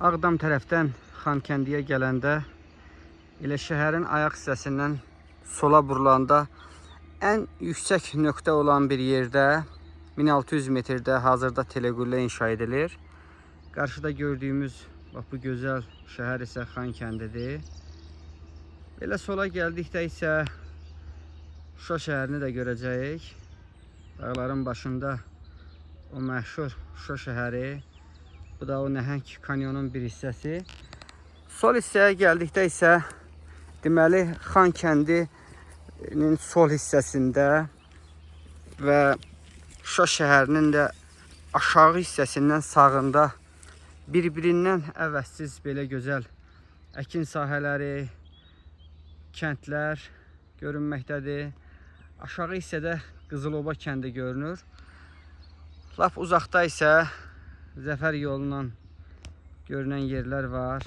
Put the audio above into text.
Ağdam tərəfdən Xankəndiyə gələndə elə şəhərin ayaq hissəsindən sola burulanda ən yüksək nöqtə olan bir yerdə 1600 metrdə hazırda teleqüllə inşa edilir. Qarşıda gördüyümüz bu gözəl şəhər isə Xankəndidir. Belə sola gəldikdə isə Şuşa şəhərini də görəcəyik. Dağların başında o məşhur Şuşa şəhəri. Bu da o nəhəng kanyonun bir hissəsi. Sol hissəyə gəldikdə isə deməli Xankəndinin sol hissəsində və Şuşa şəhərinin də aşağı hissəsindən sağında bir-birindən əvəzsiz belə gözəl əkin sahələri, kəndlər görünməkdədir. Aşağı hissədə Qızıloba kəndi görünür. Lap uzaqda isə Zəfər yolundan görünən yerlər var.